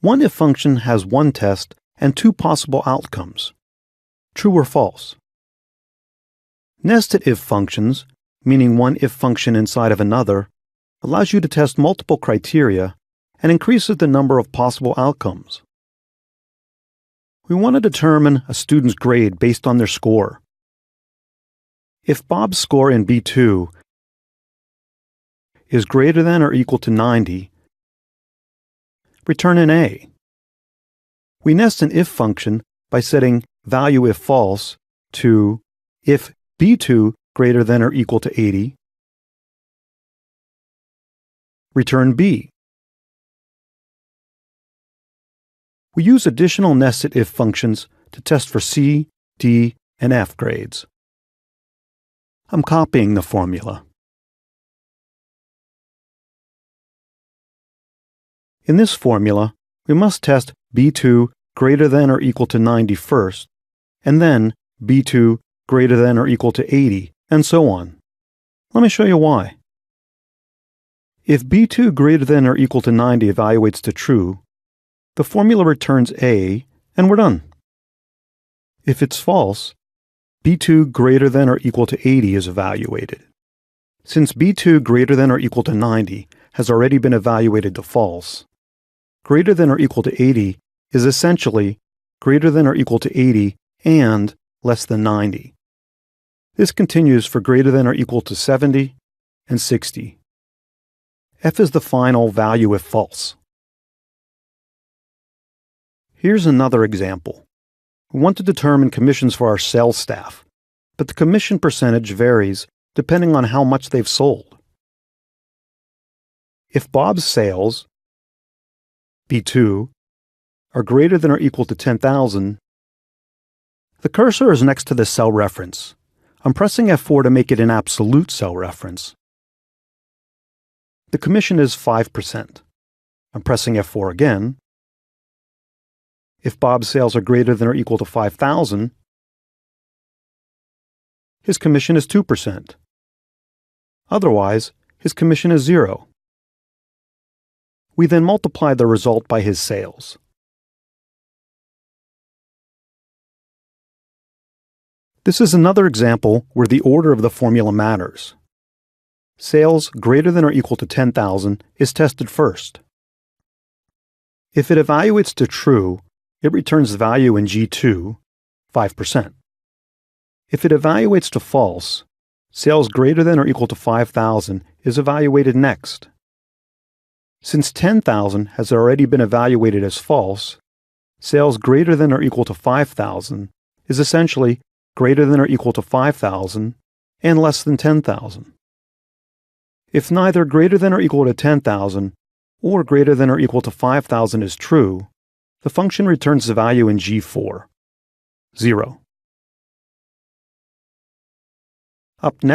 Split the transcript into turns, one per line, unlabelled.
One if function has one test and two possible outcomes, true or false. Nested if functions, meaning one if function inside of another, allows you to test multiple criteria and increases the number of possible outcomes. We want to determine a student's grade based on their score. If Bob's score in B2 is greater than or equal to 90, return an A. We nest an if function by setting value if false to if B2 greater than or equal to 80, return B. We use additional nested if functions to test for C, D, and F grades. I'm copying the formula. In this formula, we must test B2 greater than or equal to 90 first, and then B2 greater than or equal to 80, and so on. Let me show you why. If B2 greater than or equal to 90 evaluates to true, the formula returns A, and we're done. If it's false, B2 greater than or equal to 80 is evaluated. Since B2 greater than or equal to 90 has already been evaluated to false, greater than or equal to 80 is essentially greater than or equal to 80 and less than 90. This continues for greater than or equal to 70 and 60. F is the final value if false. Here's another example. We want to determine commissions for our sales staff, but the commission percentage varies depending on how much they've sold. If Bob's sales, B2, are greater than or equal to 10,000, the cursor is next to the cell reference. I'm pressing F4 to make it an absolute cell reference. The commission is 5%. I'm pressing F4 again. If Bob's sales are greater than or equal to 5,000, his commission is 2%. Otherwise, his commission is 0. We then multiply the result by his sales. This is another example where the order of the formula matters. Sales greater than or equal to 10,000 is tested first. If it evaluates to true, it returns the value in G2, 5%. If it evaluates to false, sales greater than or equal to 5,000 is evaluated next. Since 10,000 has already been evaluated as false, sales greater than or equal to 5,000 is essentially greater than or equal to 5,000 and less than 10,000. If neither greater than or equal to 10,000 or greater than or equal to 5,000 is true, the function returns the value in G4, 0. Up next,